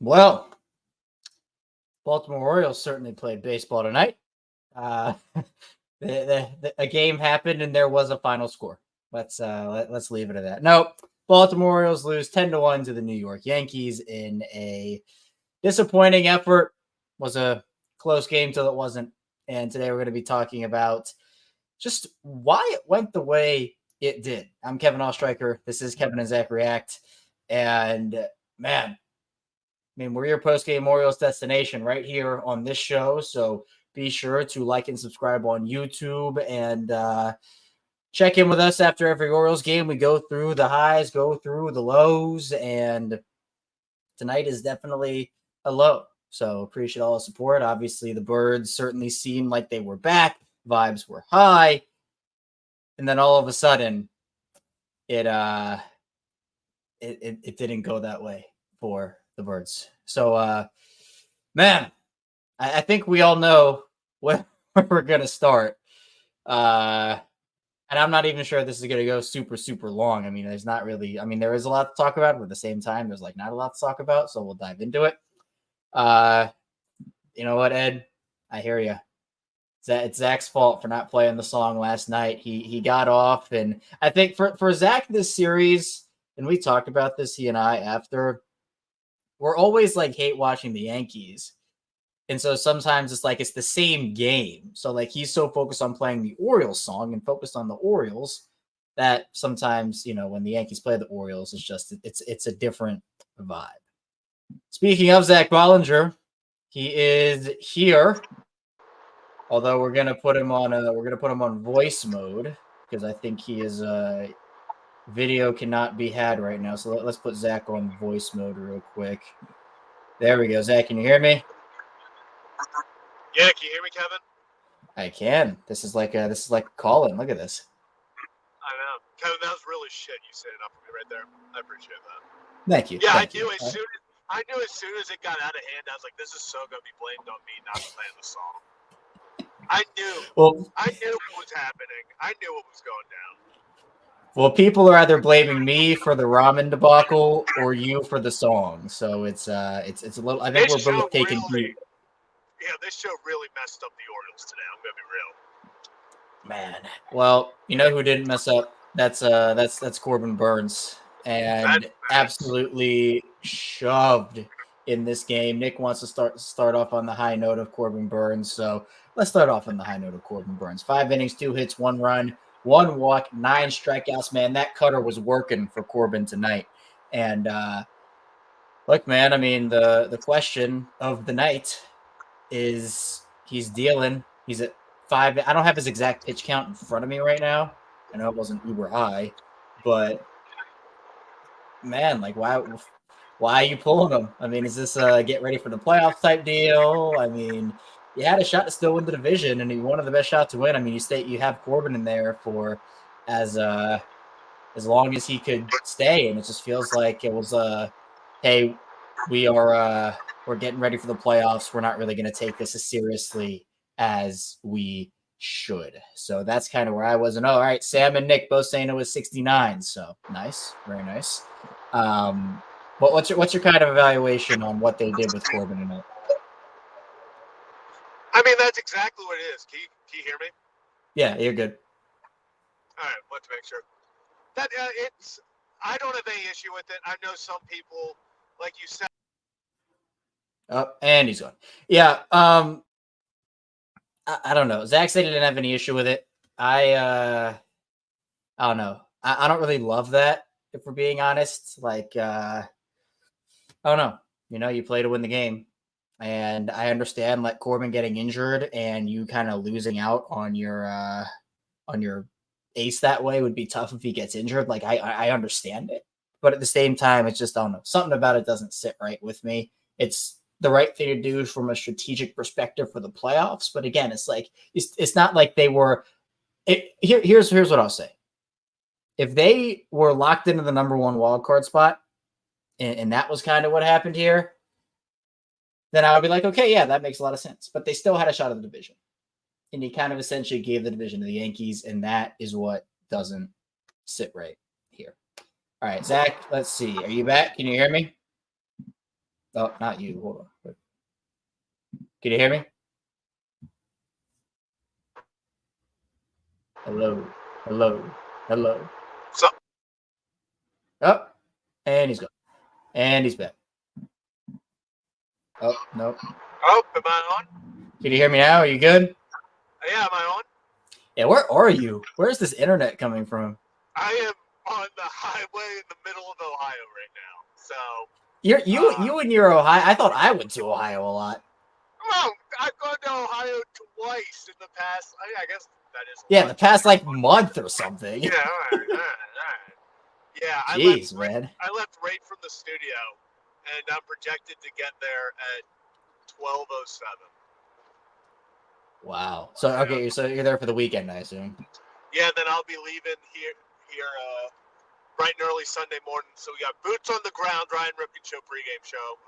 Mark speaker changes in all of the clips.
Speaker 1: Well, Baltimore Orioles certainly played baseball tonight. Uh, a game happened and there was a final score. Let's leave it at that. No, Baltimore Orioles lose 10-1 to the New York Yankees in a disappointing effort. Was a close game till it wasn't. And today we're going to be talking about just why it went the way it did. I'm Kevin Ostriker. This is Kevin and Zach React. And man, we're your post-game Orioles destination right here on this show. So be sure to like and subscribe on YouTube and check in with us after every Orioles game. We go through the highs, go through the lows, and tonight is definitely a low. So appreciate all the support. Obviously, the Birds certainly seemed like they were back. Vibes were high. And then all of a sudden, it didn't go that way for the Birds. So, man, I think we all know where we're going to start. And I'm not even sure this is going to go super, super long. There's not really, there is a lot to talk about, but at the same time, there's not a lot to talk about. So we'll dive into it. You know what, Ed? I hear you. It's Zach's fault for not playing the song last night. He got off, and I think for Zach this series, and we talked about this, he and I, after, we're always hate watching the Yankees. And so sometimes it's the same game. So he's so focused on playing the Orioles song and focused on the Orioles that sometimes, when the Yankees play the Orioles, it's a different vibe. Speaking of Zach Bollinger, he is here. Although we're gonna put him on voice mode because I think he is video cannot be had right now. So let's put Zach on voice mode real quick. There we go. Zach, can you hear me?
Speaker 2: Yeah, can you hear me, Kevin?
Speaker 1: I can. This is like a call-in. Look at this.
Speaker 2: I know, Kevin. That was really shit. You set it up for me right there. I appreciate that.
Speaker 1: Thank you.
Speaker 2: Yeah,
Speaker 1: Thank
Speaker 2: I knew as soon as it got out of hand, I was like, "This is so gonna be blamed on me not playing the song." I knew.
Speaker 1: Well,
Speaker 2: I knew what was happening. I knew what was going down.
Speaker 1: Well, people are either blaming me for the ramen debacle or you for the song. So it's a little. I think we're both taking heat.
Speaker 2: Yeah, this show really messed up the Orioles today. I'm gonna be real.
Speaker 1: Man, well, you know who didn't mess up? That's Corbin Burnes, and absolutely shoved in this game. Nick wants to start off on the high note of Corbin Burnes, so let's start off on the high note of Corbin Burnes. 5 innings, 2 hits, 1 run, 1 walk, 9 strikeouts. Man, that cutter was working for Corbin tonight. And look, man, the question of the night is he's dealing. He's at 5. I don't have his exact pitch count in front of me right now. I know it wasn't uber high, but man, why are you pulling him? Is this a get ready for the playoffs type deal? You had a shot to still win the division, and you wanted the best shot to win. You have Corbin in there for as long as he could stay, and it just feels like it was hey, we're getting ready for the playoffs. We're not really going to take this as seriously as we should. So that's kind of where I was. And all right, Sam and Nick both saying it was 69. So nice, very nice. But what's your kind of evaluation on what they did with Corbin tonight?
Speaker 2: That's exactly what it is. Can you hear me?
Speaker 1: Yeah, you're good.
Speaker 2: All right, let's make sure. That I don't have any issue with it. I know some people, like you said.
Speaker 1: Oh, and he's gone. Yeah. I don't know. Zach said he didn't have any issue with it. I don't know. I don't really love that, if we're being honest. I don't know. You play to win the game. And I understand Corbin getting injured and you kind of losing out on your ace that way would be tough if he gets injured. I understand it. But at the same time, it's just, I don't know. Something about it doesn't sit right with me. It's the right thing to do from a strategic perspective for the playoffs. But again, it's not like they were. Here's what I'll say. If they were locked into the number 1 wild card spot, and that was kind of what happened here, then I would be like, okay, yeah, that makes a lot of sense. But they still had a shot at the division. And he kind of essentially gave the division to the Yankees, and that is what doesn't sit right here. All right, Zach, let's see. Are you back? Can you hear me? Oh, not you. Hold on. Can you hear me? Hello. Hello. Hello.
Speaker 2: So,
Speaker 1: Oh, and he's gone. And he's back. Oh, no.
Speaker 2: oh, am I on?
Speaker 1: Can you hear me now? Are you good?
Speaker 2: Yeah, am I on?
Speaker 1: Yeah, where are you? Where's this internet coming from?
Speaker 2: I am on the highway in the middle of Ohio right now. So,
Speaker 1: You and your Ohio. I thought I went to Ohio a lot.
Speaker 2: oh, I've gone to Ohio twice in the past. I guess that is a
Speaker 1: Yeah,
Speaker 2: lot.
Speaker 1: the past like month or something.
Speaker 2: Yeah, all right. Yeah,
Speaker 1: Jeez, man.
Speaker 2: I left right from the studio, and I'm projected to get there at 12:07.
Speaker 1: Wow. So okay, so you're there for the weekend, I assume.
Speaker 2: Yeah, then I'll be leaving here bright and early Sunday morning. So we got boots on the ground, Ryan Ripken Show pregame show.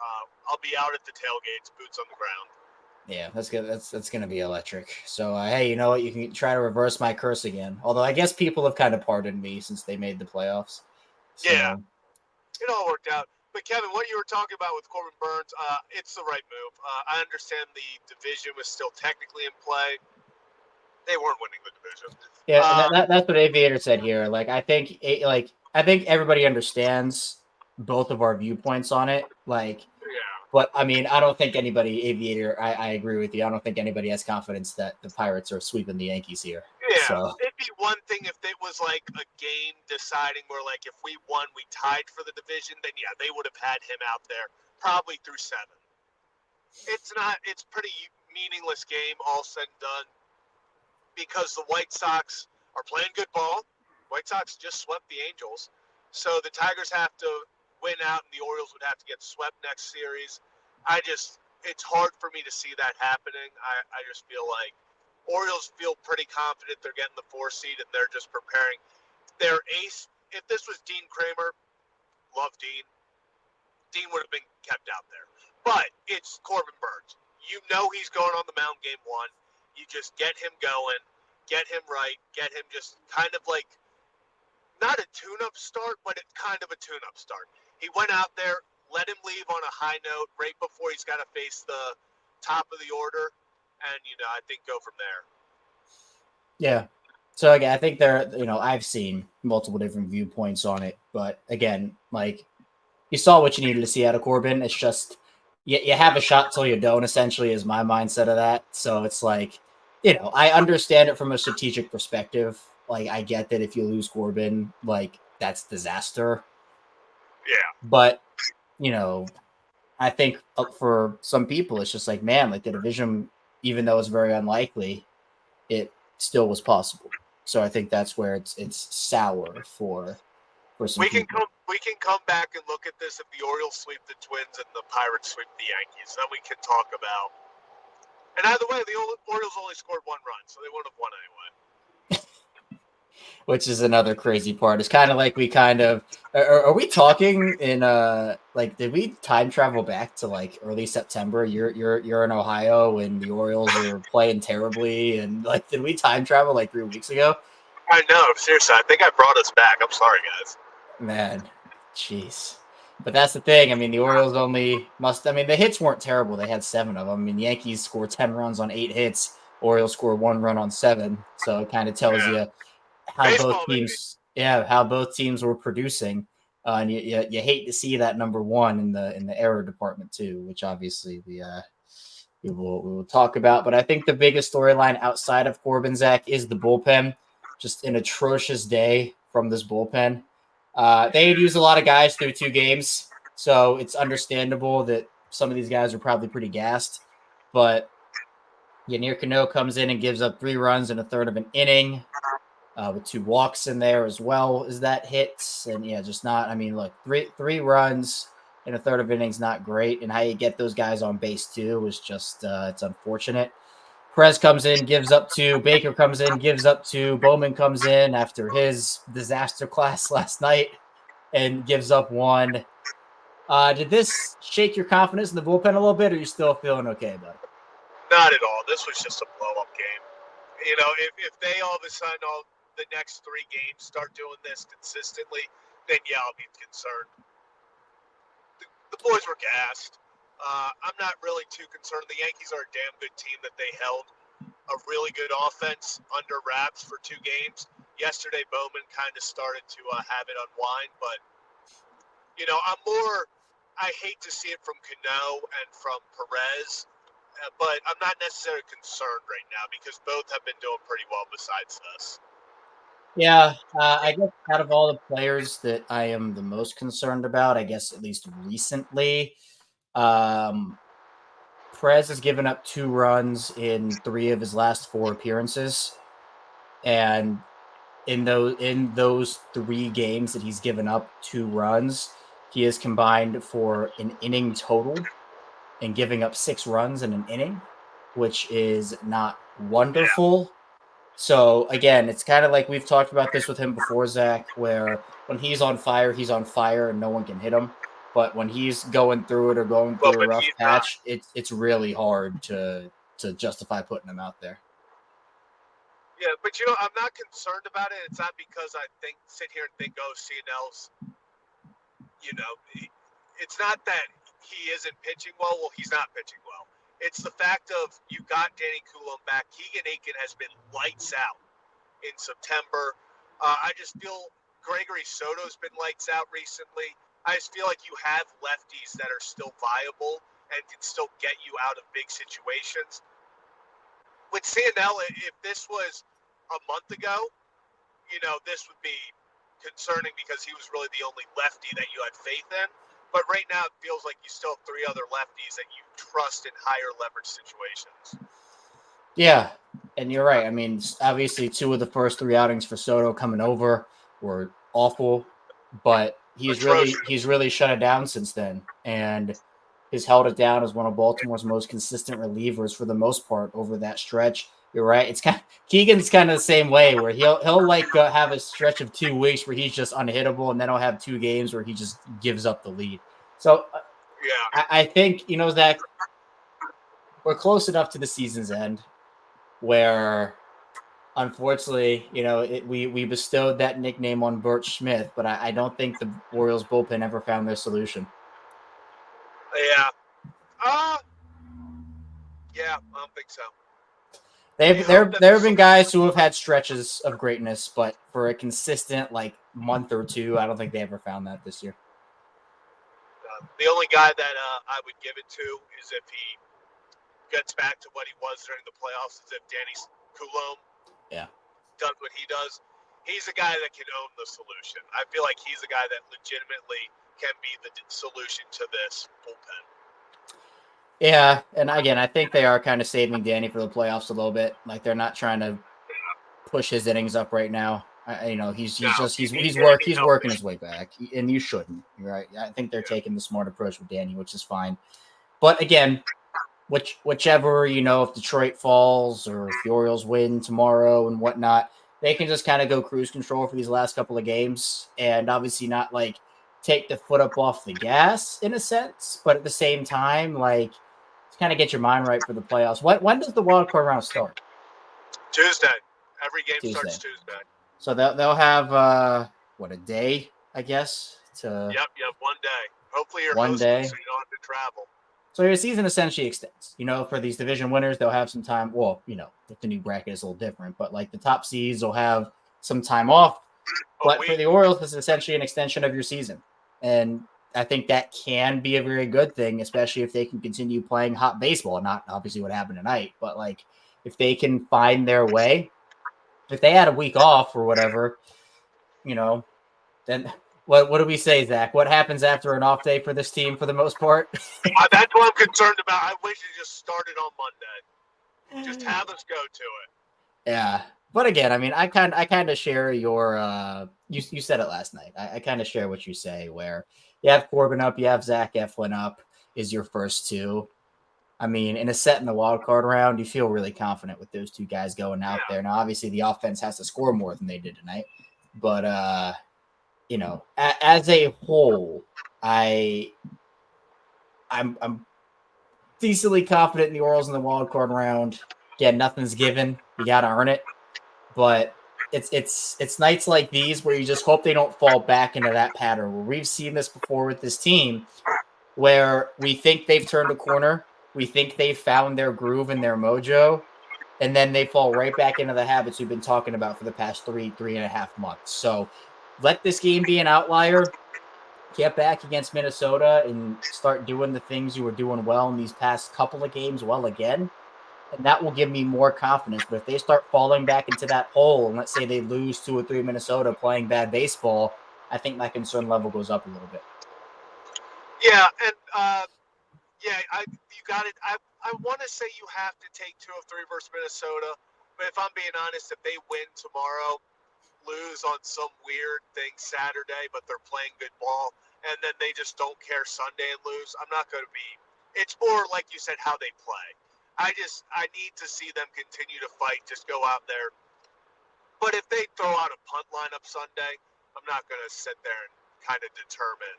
Speaker 2: I'll be out at the tailgates, boots on the ground.
Speaker 1: Yeah, that's good. That's gonna be electric. So hey, you know what? You can try to reverse my curse again. Although I guess people have kind of pardoned me since they made the playoffs. So,
Speaker 2: Yeah, it all worked out. But Kevin, what you were talking about with Corbin Burnes, it's the right move. I understand the division was still technically in play. They weren't winning the division.
Speaker 1: yeah, that's what Aviator said here. Like I think everybody understands both of our viewpoints on it. Like,
Speaker 2: Yeah.
Speaker 1: but I mean, I don't think anybody, Aviator, I agree with you. I don't think anybody has confidence that the Pirates are sweeping the Yankees here.
Speaker 2: Yeah,
Speaker 1: So
Speaker 2: it'd be one thing if it was like a game deciding where, like, if we won, we tied for the division, then yeah, they would have had him out there probably through 7. It's not. It's pretty meaningless game, all said and done, because the White Sox are playing good ball. White Sox just swept the Angels, so the Tigers have to win out, and the Orioles would have to get swept next series. It's hard for me to see that happening. I just feel like Orioles feel pretty confident they're getting the 4 seed, and they're just preparing. Their ace, if this was Dean Kramer, love Dean. Dean would have been kept out there. But it's Corbin Burnes. You know he's going on the mound game 1. You just get him going, get him right, get him just kind of like, not a tune-up start, but it's kind of a tune-up start. He went out there, let him leave on a high note right before he's got to face the top of the order, and, I think go from there.
Speaker 1: yeah. So again, I think I've seen multiple different viewpoints on it, but again, like you saw what you needed to see out of Corbin. It's just you have a shot till you don't. Essentially, is my mindset of that. So it's like, I understand it from a strategic perspective. Like I get that if you lose Corbin, like that's disaster.
Speaker 2: Yeah.
Speaker 1: But I think for some people, it's just like, man, like the division, even though it's very unlikely, it still was possible. So I think that's where it's sour for some people.
Speaker 2: We can come back and look at this if the Orioles sweep the Twins and the Pirates sweep the Yankees. Then we can talk about. And either way, the Orioles only scored 1 run, so they would have won anyway.
Speaker 1: Which is another crazy part. It's kind of like we kind of are we talking in like did we time travel back to like early September? You're in Ohio and the Orioles are playing terribly, and like did we time travel like 3 weeks ago?
Speaker 2: I know, seriously. I think I brought us back. I'm sorry, guys.
Speaker 1: Man, jeez. But that's the thing. I mean, the Orioles only must. I mean, the hits weren't terrible. They had 7 of them. I mean, Yankees scored 10 runs on 8 hits. Orioles scored 1 run on 7. So it kind of tells you how
Speaker 2: Baseball,
Speaker 1: how both teams were producing. And you hate to see that number 1 in the error department too, which obviously we will talk about. But I think the biggest storyline outside of Corbin, Zach, is the bullpen. Just an atrocious day from this bullpen. They had used a lot of guys through 2 games, so it's understandable that some of these guys are probably pretty gassed. But Yanir Cano comes in and gives up 3 runs in a third of an inning, with 2 walks in there as well as that hits. And just not. I mean, look, three runs in a third of innings not great, and how you get those guys on base too is just it's unfortunate. Perez comes in, gives up 2. Baker comes in, gives up 2. Bowman comes in after his disaster class last night and gives up 1. Did this shake your confidence in the bullpen a little bit, or are you still feeling okay about it?
Speaker 2: not at all. This was just a blow-up game. If they all of a sudden the next 3 games start doing this consistently, then yeah, I'll be concerned. The boys were gassed. I'm not really too concerned. The Yankees are a damn good team that they held a really good offense under wraps for 2 games. Yesterday, Bowman kind of started to have it unwind, but I hate to see it from Cano and from Perez, but I'm not necessarily concerned right now because both have been doing pretty well besides this.
Speaker 1: Yeah, I guess out of all the players that I am the most concerned about, I guess at least recently, Perez has given up 2 runs in 3 of his last 4 appearances, and in those 3 games that he's given up 2 runs, he has combined for an inning total and giving up 6 runs in an inning, which is not wonderful. So again, it's kind of like we've talked about this with him before, Zach, where when he's on fire and no one can hit him. But when he's going through it or going through a rough patch, it's really hard to justify putting him out there.
Speaker 2: Yeah, but I'm not concerned about it. It's not because I sit here and think, oh, CNL's, it's not that he isn't pitching well. Well, he's not pitching well. It's the fact of you got Danny Coulomb back. Keegan Aiken has been lights out in September. I just feel Gregory Soto's been lights out recently. I just feel like you have lefties that are still viable and can still get you out of big situations. With CNL, if this was a month ago, this would be concerning because he was really the only lefty that you had faith in. But right now, it feels like you still have 3 other lefties that you trust in higher leverage situations.
Speaker 1: Yeah, and you're right. I mean, obviously, 2 of the first 3 outings for Soto coming over were awful, but he's really shut it down since then, and has held it down as one of Baltimore's most consistent relievers for the most part over that stretch. You're right. It's Keegan's kind of the same way, where he'll have a stretch of 2 weeks where he's just unhittable, and then he'll have 2 games where he just gives up the lead. So
Speaker 2: yeah,
Speaker 1: I think Zach, we're close enough to the season's end where, unfortunately, we bestowed that nickname on Burt Smith, but I don't think the Orioles bullpen ever found their solution.
Speaker 2: Yeah. Yeah, I don't think so.
Speaker 1: There have been guys who have had stretches of greatness, but for a consistent month or 2, I don't think they ever found that this year.
Speaker 2: The only guy that I would give it to is if he gets back to what he was during the playoffs, is if Danny Coulomb does what he does. He's a guy that can own the solution. I feel like he's a guy that legitimately can be the solution to this bullpen.
Speaker 1: Yeah, and again, I think they are kind of saving Danny for the playoffs a little bit. Like, they're not trying to push his innings up right now. He's working his way back, and you shouldn't. You're right. I think they're taking the smart approach with Danny, which is fine. But again, whichever, if Detroit falls or if the Orioles win tomorrow and whatnot, they can just kind of go cruise control for these last couple of games, and obviously not take the foot up off the gas in a sense, but at the same time, to kind of get your mind right for the playoffs. When does the wild card round start?
Speaker 2: Tuesday. Every game starts Tuesday.
Speaker 1: So they'll have a day, I guess.
Speaker 2: Yep, 1 day. Hopefully you're hosting, so you don't have to travel.
Speaker 1: So your season essentially extends. For these division winners, they'll have some time. Well, if the new bracket is a little different, but the top seeds will have some time off. But for the Orioles, this is essentially an extension of your season. And I think that can be a very good thing, especially if they can continue playing hot baseball. Not obviously what happened tonight, but if they can find their way. If they had a week off or whatever, then what do we say, Zach? What happens after an off day for this team for the most part?
Speaker 2: That's what I'm concerned about. I wish it just started on Monday. Just have us go to it.
Speaker 1: Yeah. But again, I mean, I kind of share your you said it last night. I kind of share what you say, where you have Corbin up, you have Zach Eflin up is your first 2. I mean, in a set in the wild card round, you feel really confident with those 2 guys going out there. Now, obviously, the offense has to score more than they did tonight, but as a whole, I'm decently confident in the Orioles in the wild card round. Again, nothing's given; you got to earn it. But it's nights like these where you just hope they don't fall back into that pattern. Where we've seen this before with this team, where we think they've turned a corner, we think they've found their groove and their mojo, and then they fall right back into the habits we've been talking about for the past 3.5 months. So let this game be an outlier. Get back against Minnesota and start doing the things you were doing well in these past couple of games well again. And that will give me more confidence. But if they start falling back into that hole, and let's say they lose 2 or 3 Minnesota playing bad baseball, I think my concern level goes up a little bit.
Speaker 2: Yeah, and you got it. I want to say you have to take 2 of 3 versus Minnesota, but if I'm being honest, if they win tomorrow, lose on some weird thing Saturday, but they're playing good ball, and then they just don't care Sunday and lose, I'm not going to be. It's more like you said, how they play. I need to see them continue to fight. Just go out there. But if they throw out a punt lineup Sunday, I'm not going to sit there and kind of determine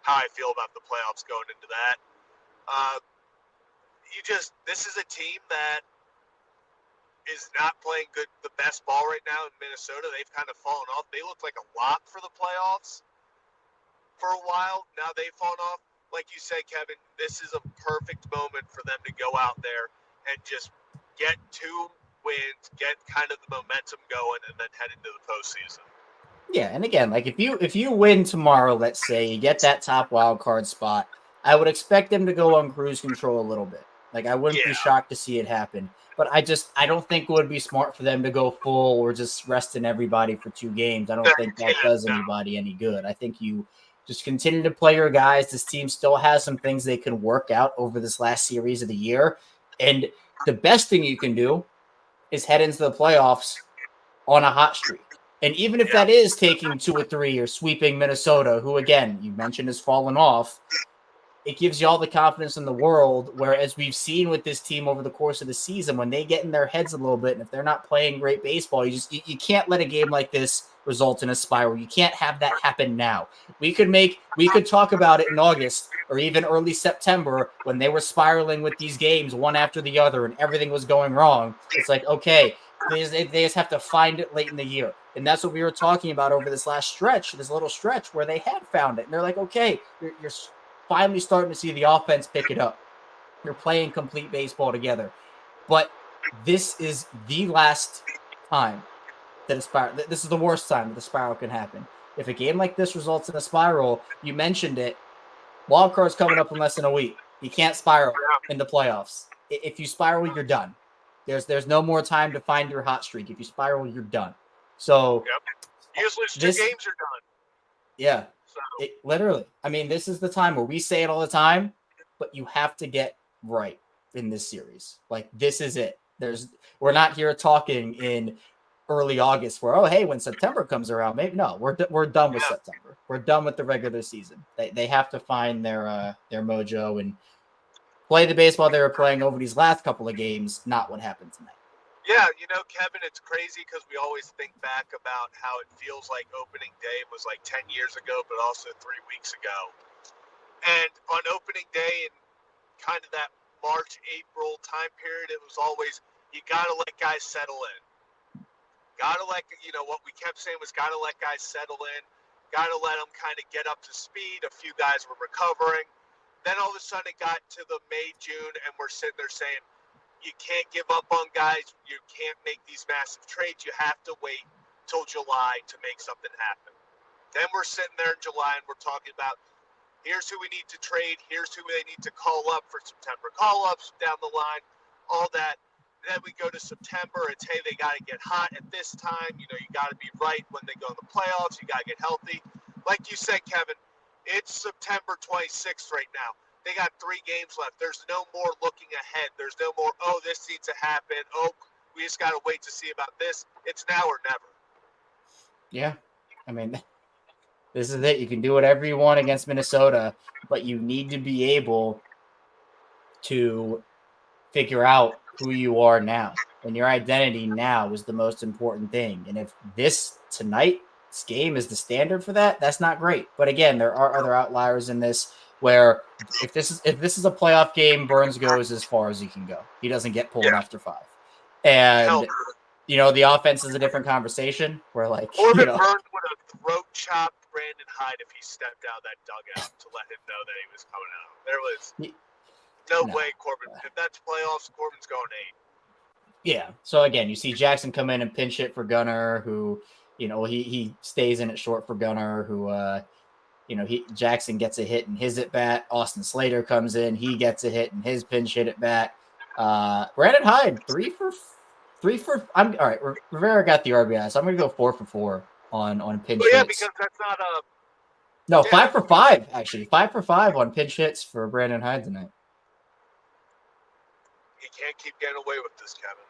Speaker 2: how I feel about the playoffs going into that. This is a team that is not playing the best ball right now in Minnesota. They've kind of fallen off. They look like a lock for the playoffs for a while. Now they've fallen off. Like you said, Kevin, this is a perfect moment for them to go out there and just get 2 wins, get kind of the momentum going, and then head into the postseason.
Speaker 1: Yeah, and again, like if you win tomorrow, let's say you get that top wild card spot, I would expect them to go on cruise control a little bit. Like I wouldn't be shocked to see it happen. But I don't think it would be smart for them to go full or just resting everybody for 2 games. I don't think that does anybody any good. I think you just continue to play your guys. This team still has some things they can work out over this last series of the year. And the best thing you can do is head into the playoffs on a hot streak. And even if that is taking 2 or 3 or sweeping Minnesota, who, again, you mentioned has fallen off, it gives you all the confidence in the world, whereas we've seen with this team over the course of the season, when they get in their heads a little bit, and if they're not playing great baseball, you can't let a game like this result in a spiral. You can't have that happen now. We could talk about it in August or even early September when they were spiraling with these games one after the other and everything was going wrong. It's like, okay, they just have to find it late in the year. And that's what we were talking about over this last stretch, this little stretch where they had found it. And they're like, okay, you're finally starting to see the offense pick it up. You're playing complete baseball together. But this is the last time that a spiral, this is the worst time that the spiral can happen. If a game like this results in a spiral, you mentioned it, wild card's coming up in less than a week. You can't spiral in the playoffs. If you spiral, you're done. There's no more time to find your hot streak. If you spiral, you're done. So
Speaker 2: usually 2 games are done.
Speaker 1: Yeah. Literally. I mean, this is the time where we say it all the time, but you have to get right in this series. Like, this is it. We're not here talking in early August where, oh, hey, when September comes around, maybe no, we're done with September. We're done with the regular season. They have to find their mojo and play the baseball they were playing over these last couple of games, not what happened tonight.
Speaker 2: Yeah, Kevin, it's crazy because we always think back about how it feels like opening day was like 10 years ago, but also 3 weeks ago. And on opening day and kind of that March, April time period, it was always, you got to let guys settle in. Got to let, what we kept saying was got to let guys settle in. Got to let them kind of get up to speed. A few guys were recovering. Then all of a sudden it got to the May, June, and we're sitting there saying, you can't give up on guys. You can't make these massive trades. You have to wait till July to make something happen. Then we're sitting there in July and we're talking about, here's who we need to trade. Here's who they need to call up for September call-ups down the line, all that. Then we go to September. It's, hey, they got to get hot at this time. You got to be right when they go in the playoffs. You got to get healthy. Like you said, Kevin, it's September 26th right now. They got 3 games left. There's no more looking ahead. There's no more, oh, this needs to happen. Oh, we just got to wait to see about this. It's now or never.
Speaker 1: Yeah. I mean, this is it. You can do whatever you want against Minnesota, but you need to be able to figure out who you are now. And your identity now is the most important thing. And if this game is the standard for that, that's not great. But again, there are other outliers in this where if this is a playoff game, Burnes goes as far as he can go. He doesn't get pulled after 5. And the offense is a different conversation where, like,
Speaker 2: Corbin Burnes would have throat chopped Brandon Hyde if he stepped out of that dugout to let him know that he was coming out. There was no way Corbin. If that's playoffs, Corbin's going 8.
Speaker 1: Yeah. So again, you see Jackson come in and pinch hit for Gunnar, who, he stays in it short for Gunnar, who, Jackson gets a hit in his at bat. Austin Slater comes in, he gets a hit in his pinch hit at bat. Brandon Hyde, 3 for. I'm all right. Rivera got the RBI, so I'm gonna go 4 for 4 on pinch hits.
Speaker 2: Yeah, because that's not a.
Speaker 1: No, 5 for 5 actually. 5 for 5 on pinch hits for Brandon Hyde tonight.
Speaker 2: He can't keep getting away with this, Kevin.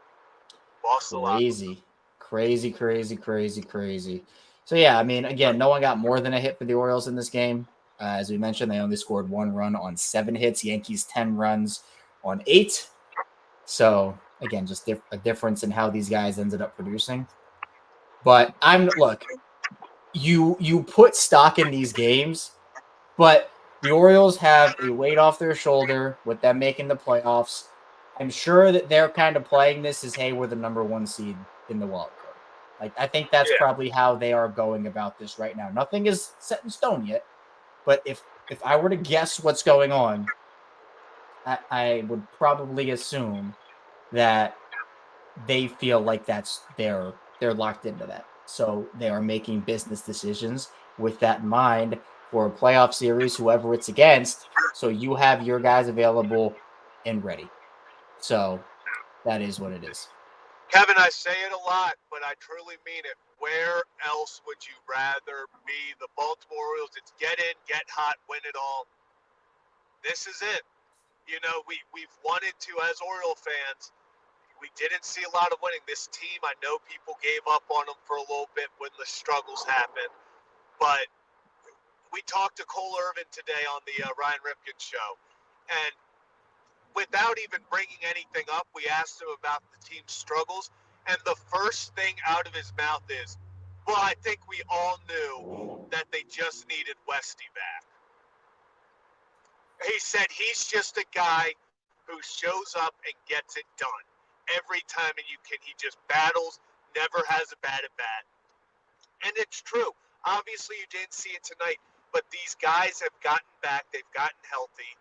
Speaker 2: Lost
Speaker 1: Crazy. So, yeah, I mean, again, no one got more than a hit for the Orioles in this game. As we mentioned, they only scored 1 run on 7 hits. Yankees 10 runs on 8. So, again, just a difference in how these guys ended up producing. But look, you put stock in these games, but the Orioles have a weight off their shoulder with them making the playoffs. I'm sure that they're kind of playing this as, hey, we're the number 1 seed in the wild card. Like, I think that's probably how they are going about this right now. Nothing is set in stone yet, but if I were to guess what's going on, I would probably assume that they feel like they're locked into that. So they are making business decisions with that in mind for a playoff series, whoever it's against. So you have your guys available and ready. So that is what it is.
Speaker 2: Kevin, I say it a lot, but I truly mean it. Where else would you rather be? The Baltimore Orioles, it's get in, get hot, win it all. This is it. We've wanted to, as Oriole fans, we didn't see a lot of winning. This team, I know people gave up on them for a little bit when the struggles happened, but we talked to Cole Irvin today on the Ryan Ripken show, and without even bringing anything up, we asked him about the team's struggles, and the first thing out of his mouth is, well, I think we all knew that they just needed Westy back. He said he's just a guy who shows up and gets it done every time, and he just battles, never has a bad at bat. And it's true. Obviously, you didn't see it tonight, but these guys have gotten back. They've gotten healthy.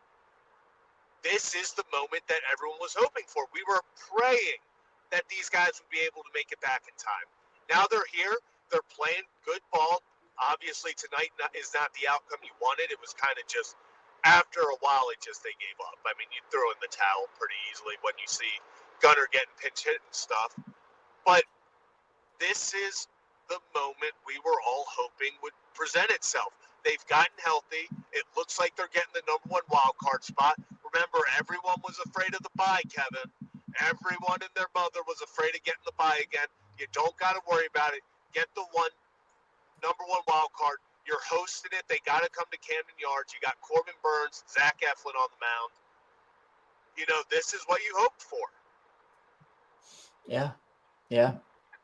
Speaker 2: This is the moment that everyone was hoping for. We were praying that these guys would be able to make it back in time. Now they're here. They're playing good ball. Obviously, tonight is not the outcome you wanted. It was kind of just, after a while, they gave up. I mean, you throw in the towel pretty easily when you see Gunnar getting pinch hit and stuff. But this is the moment we were all hoping would present itself. They've gotten healthy. It looks like they're getting the number 1 wild card spot. Remember, everyone was afraid of the bye, Kevin. Everyone and their mother was afraid of getting the bye again. You don't got to worry about it. Get the number 1 wild card. You're hosting it. They got to come to Camden Yards. You got Corbin Burnes, Zach Eflin on the mound. This is what you hoped for.
Speaker 1: Yeah.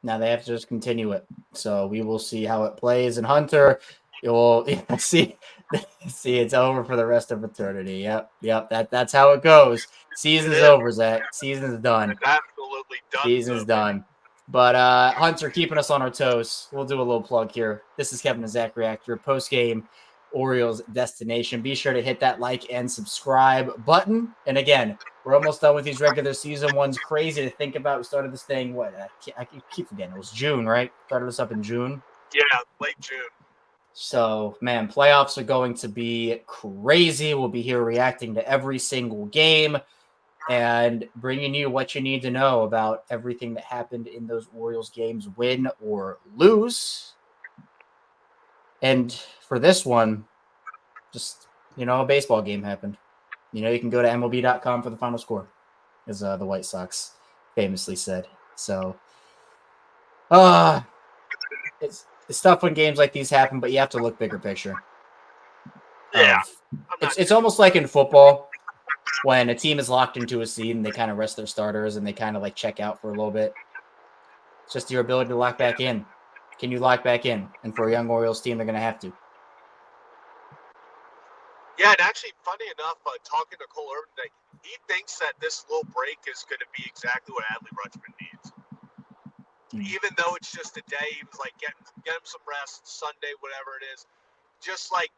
Speaker 1: Now they have to just continue it. So we will see how it plays. And Hunter, you'll see it's over for the rest of eternity. Yep. That's how it goes. Season's over, Zach. Season's done.
Speaker 2: It's absolutely done.
Speaker 1: Season's done. But Hunter, keeping us on our toes. We'll do a little plug here. This is Kevin and Zach React, your post-game Orioles destination. Be sure to hit that like and subscribe button. And again, we're almost done with these regular season ones. Crazy to think about. We started this thing, I keep forgetting. It was June, right? Started this up in June.
Speaker 2: Yeah, late June.
Speaker 1: So, man, playoffs are going to be crazy. We'll be here reacting to every single game and bringing you what you need to know about everything that happened in those Orioles games, win or lose. And for this one, just, a baseball game happened. You can go to MLB.com for the final score, as the White Sox famously said. So, it's tough when games like these happen, but you have to look bigger picture.
Speaker 2: Yeah.
Speaker 1: It's almost like in football when a team is locked into a seed and they kind of rest their starters and they kind of like check out for a little bit. It's just your ability to lock back in. Can you lock back in? And for a young Orioles team, they're going to have to.
Speaker 2: Yeah, and actually, funny enough, talking to Cole Irvin, he thinks that this little break is going to be exactly what Adley Rutschman needs. Even though it's just a day, he was like, get him some rest, Sunday, whatever it is. just like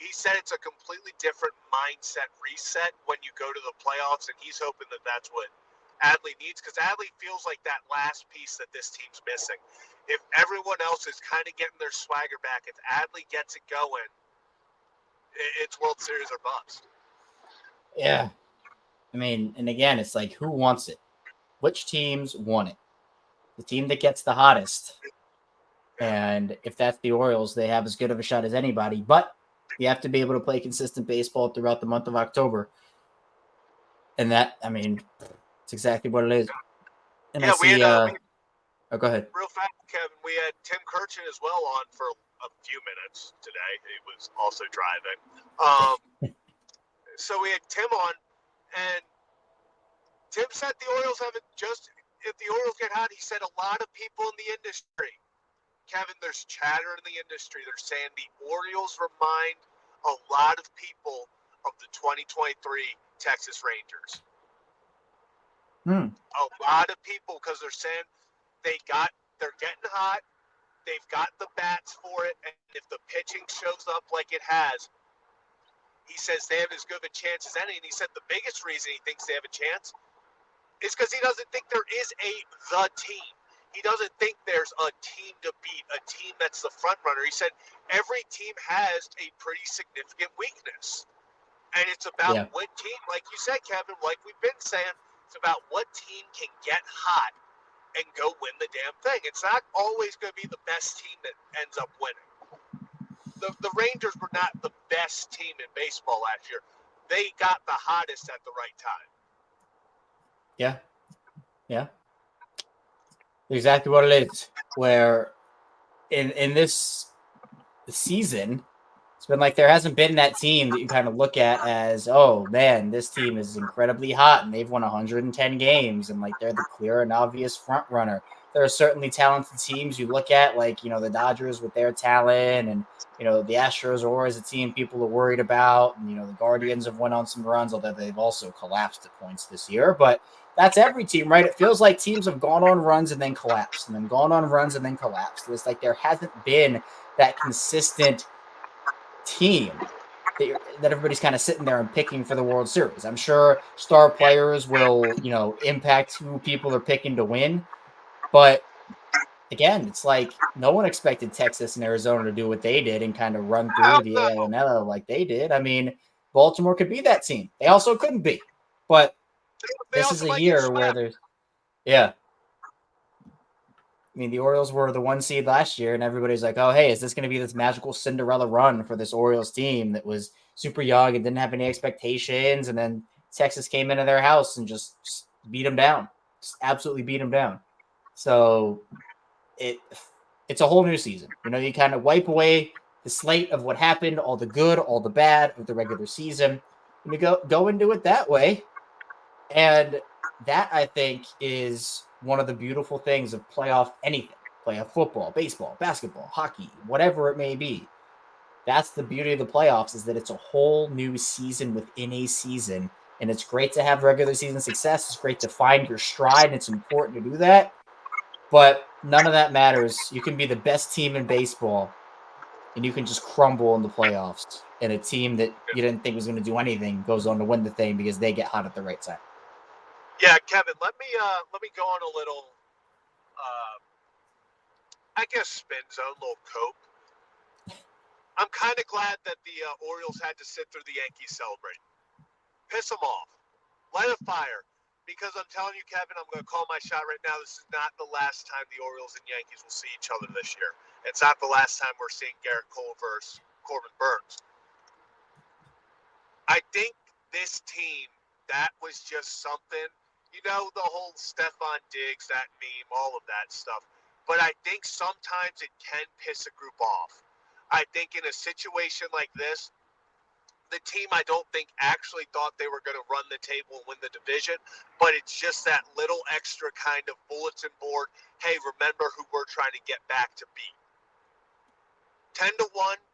Speaker 2: he said, it's a completely different mindset reset when you go to the playoffs, and he's hoping that that's what Adley needs, because Adley feels like that last piece that this team's missing. If everyone else is kind of getting their swagger back, if Adley gets it going, it's World Series or bust.
Speaker 1: Yeah. I mean, and again, it's like, who wants it? Which teams want it? The team that gets the hottest. And if that's the Orioles, they have as good of a shot as anybody. But you have to be able to play consistent baseball throughout the month of October. And that, I mean, it's exactly what it is. And
Speaker 2: Yeah,
Speaker 1: I see, oh, go ahead.
Speaker 2: Real fast, Kevin, we had Tim Kirchin as well on for a few minutes today. He was also driving. So we had Tim on, and Tim said the Orioles haven't just, if the Orioles get hot, he said a lot of people in the industry, Kevin, there's chatter in the industry. They're saying the Orioles remind a lot of people of the 2023 Texas Rangers. A lot of people, because they're saying they're getting hot. They've got the bats for it, and if the pitching shows up like it has, he says they have as good of a chance as any. And he said the biggest reason he thinks they have a chance is because he doesn't think there is the team. He doesn't think there's a team to beat, a team that's the front runner. He said every team has a pretty significant weakness. And it's about what team, like you said, Kevin, like we've been saying, it's about what team can get hot and go win the damn thing. It's not always going to be the best team that ends up winning. The Rangers were not the best team in baseball last year. They got the hottest at the right time.
Speaker 1: Yeah. Yeah. Exactly what it is. Where in this season, it's been like there hasn't been that team that you kind of look at as, oh man, this team is incredibly hot and they've won 110 games and like they're the clear and obvious front runner. There are certainly talented teams you look at, like, you know, the Dodgers with their talent, and, you know, the Astros are always a team people are worried about, and, you know, the Guardians have went on some runs, although they've also collapsed at points this year. But that's every team, right? It feels like teams have gone on runs and then collapsed, and then gone on runs and then collapsed. It's like there hasn't been that consistent team that everybody's kind of sitting there and picking for the World Series. I'm sure star players will, you know, impact who people are picking to win. But again, it's like no one expected Texas and Arizona to do what they did and kind of run through the AL and NL like they did. I mean, Baltimore could be that team. They also couldn't be. But this is a year where there's, yeah. I mean, the Orioles were the 1 seed last year, and everybody's like, oh, hey, is this going to be this magical Cinderella run for this Orioles team that was super young and didn't have any expectations? And then Texas came into their house and just beat them down. Just absolutely beat them down. So it's a whole new season. You know, you kind of wipe away the slate of what happened, all the good, all the bad of the regular season. And you go into it that way. And that, I think, is one of the beautiful things of playoff anything. Playoff football, baseball, basketball, hockey, whatever it may be. That's the beauty of the playoffs, is that it's a whole new season within a season. And it's great to have regular season success. It's great to find your stride, and it's important to do that. But none of that matters. You can be the best team in baseball, and you can just crumble in the playoffs. And a team that you didn't think was going to do anything goes on to win the thing because they get hot at the right time.
Speaker 2: Yeah, Kevin, let me go on a little, I guess, spin zone, little cope. I'm kind of glad that the Orioles had to sit through the Yankees celebrate. Piss them off. Light a fire. Because I'm telling you, Kevin, I'm going to call my shot right now. This is not the last time the Orioles and Yankees will see each other this year. It's not the last time we're seeing Garrett Cole versus Corbin Burnes. I think this team, that was just something. You know, the whole Stephon Diggs, that meme, all of that stuff. But I think sometimes it can piss a group off. I think in a situation like this, the team, I don't think, actually thought they were going to run the table and win the division, but it's just that little extra kind of bulletin board, hey, remember who we're trying to get back to beat. 10-1,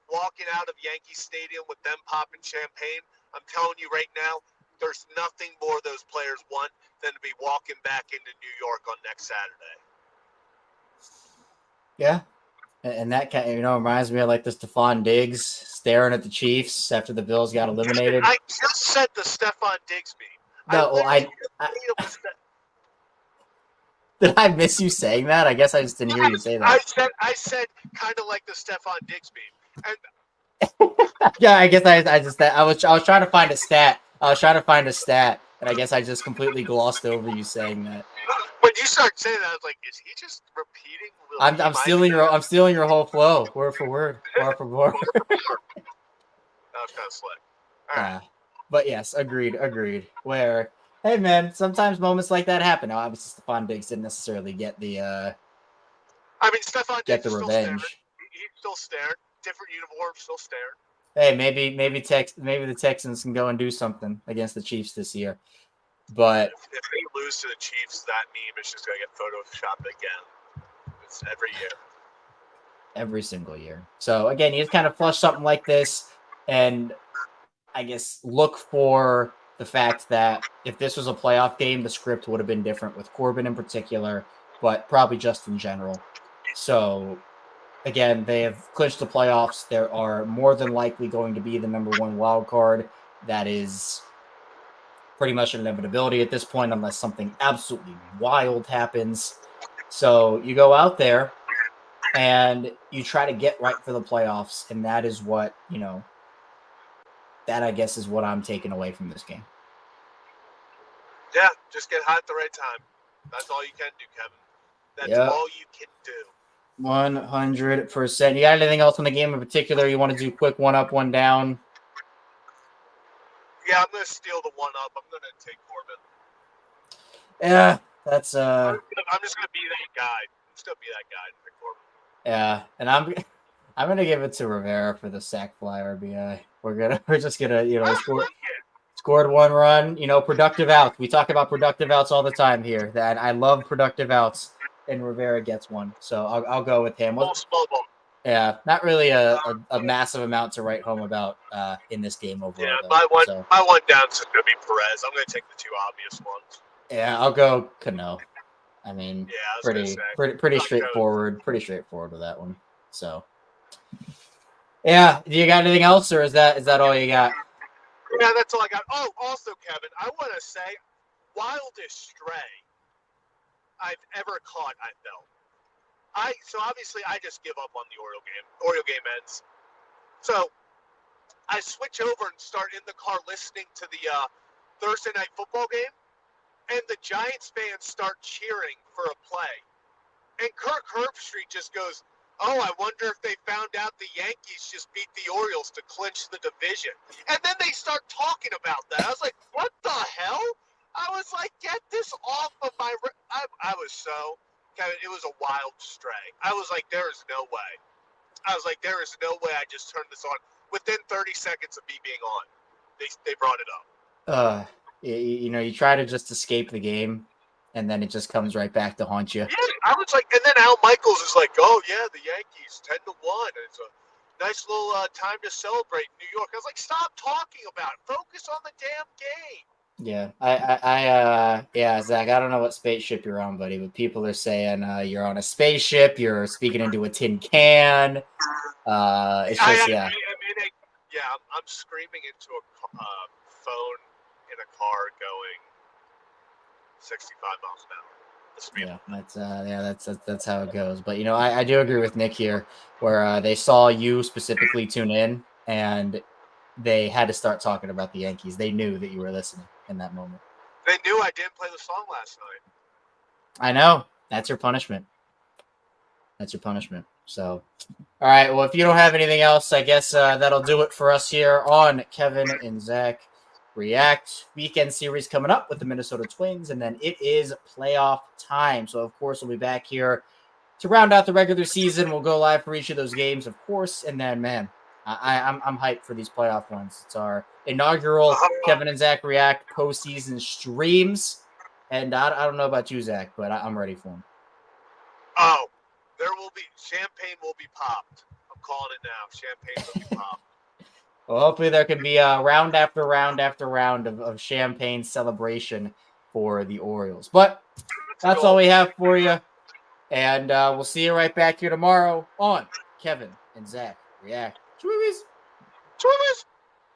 Speaker 2: walking out of Yankee Stadium with them popping champagne. I'm telling you right now, there's nothing more those players want than to be walking back into New York on next Saturday.
Speaker 1: Yeah. And that kind of, reminds me of like the Stephon Diggs staring at the Chiefs after the Bills got eliminated.
Speaker 2: I just said the Stephon Diggs meme.
Speaker 1: No, did I miss you saying that? I guess I just didn't hear you say that.
Speaker 2: I said kind of like the Stephon Diggs meme. And
Speaker 1: yeah, I guess I was trying to find a stat. And I guess I just completely glossed over you saying that.
Speaker 2: When you started saying that, I was like, is he just repeating?
Speaker 1: I'm stealing your whole flow, word for word, bar for bar.
Speaker 2: That was kind of slick. All right.
Speaker 1: But yes, agreed. Where, hey man, sometimes moments like that happen. Now, obviously, Stephon Diggs didn't necessarily get the.
Speaker 2: Stephon Diggs the revenge. He still stared. Different uniform, still stared.
Speaker 1: Hey, maybe the Texans can go and do something against the Chiefs this year. But
Speaker 2: if they lose to the Chiefs, that meme is just gonna get photoshopped again. It's every year.
Speaker 1: Every single year. So again, you just kind of flush something like this, and I guess look for the fact that if this was a playoff game, the script would have been different with Corbin in particular, but probably just in general. So again, they have clinched the playoffs. There are more than likely going to be the number one wild card. That is pretty much an inevitability at this point, unless something absolutely wild happens. So you go out there and you try to get right for the playoffs, and that is what, that I guess is what I'm taking away from this game.
Speaker 2: Yeah, just get hot at the right time. That's all you can do, Kevin. That's all you can do.
Speaker 1: 100%. You got anything else on the game in particular you want to do? Quick one up, one down?
Speaker 2: Yeah, I'm going to steal the one up. I'm going to take Corbin.
Speaker 1: Yeah, that's
Speaker 2: I'm just going to be that guy. I'm just going to be that guy and pick Corbin.
Speaker 1: Yeah, and I'm going to give it to Rivera for the sack fly RBI. We're just going to, scored one run, productive outs. We talk about productive outs all the time here. That I love productive outs, and Rivera gets one. So I'll go with him.
Speaker 2: Small ball.
Speaker 1: Yeah, not really a massive amount to write home about in this game overall.
Speaker 2: Yeah, my one down is going to be Perez. I'm going to take the two obvious ones.
Speaker 1: Yeah, I'll go Cano. I mean, pretty straightforward. Pretty straightforward with that one. So, yeah. Do you got anything else, or is that all you got?
Speaker 2: Yeah, that's all I got. Oh, also, Kevin, I want to say, wildest stray I've ever caught. I felt. So obviously I just give up on the Oriole game. Oriole game ends. So I switch over and start in the car listening to the Thursday night football game, and the Giants fans start cheering for a play. And Kirk Herbstreit just goes, "Oh, I wonder if they found out the Yankees just beat the Orioles to clinch the division." And then they start talking about that. I was like, what the hell? I was like, get this off of my – I was so – Kevin, it was a wild stray. I was like, there is no way. I just turned this on. Within 30 seconds of me being on, they brought it up.
Speaker 1: You try to just escape the game, and then it just comes right back to haunt you.
Speaker 2: Yeah, I was like, and then Al Michaels is like, oh, yeah, the Yankees, 10-1. It's a nice little time to celebrate in New York. I was like, stop talking about it. Focus on the damn game.
Speaker 1: Yeah, Zach, I don't know what spaceship you're on, buddy, but people are saying you're on a spaceship, you're speaking into a tin can. It's just,
Speaker 2: I'm screaming into a phone in a car going 65 miles an hour.
Speaker 1: That's how it goes. But I do agree with Nick here, where they saw you specifically tune in, and they had to start talking about the Yankees. They knew that you were listening in that moment.
Speaker 2: They knew I didn't play the song last night.
Speaker 1: I know. That's your punishment. So, all right. Well, if you don't have anything else, I guess that'll do it for us here on Kevin and Zach React. Weekend series coming up with the Minnesota Twins, and then it is playoff time. So, of course, we'll be back here to round out the regular season. We'll go live for each of those games, of course, and then, man, I'm hyped for these playoff ones. It's our inaugural Kevin and Zach React postseason streams, and I don't know about you, Zach, but I'm ready for them.
Speaker 2: Oh, champagne will be popped. I'm calling it now. Champagne will be popped.
Speaker 1: Well, hopefully there can be a round after round after round of champagne celebration for the Orioles. But that's all we have for you. And we'll see you right back here tomorrow on Kevin and Zach React. Chewies.
Speaker 2: Chewies.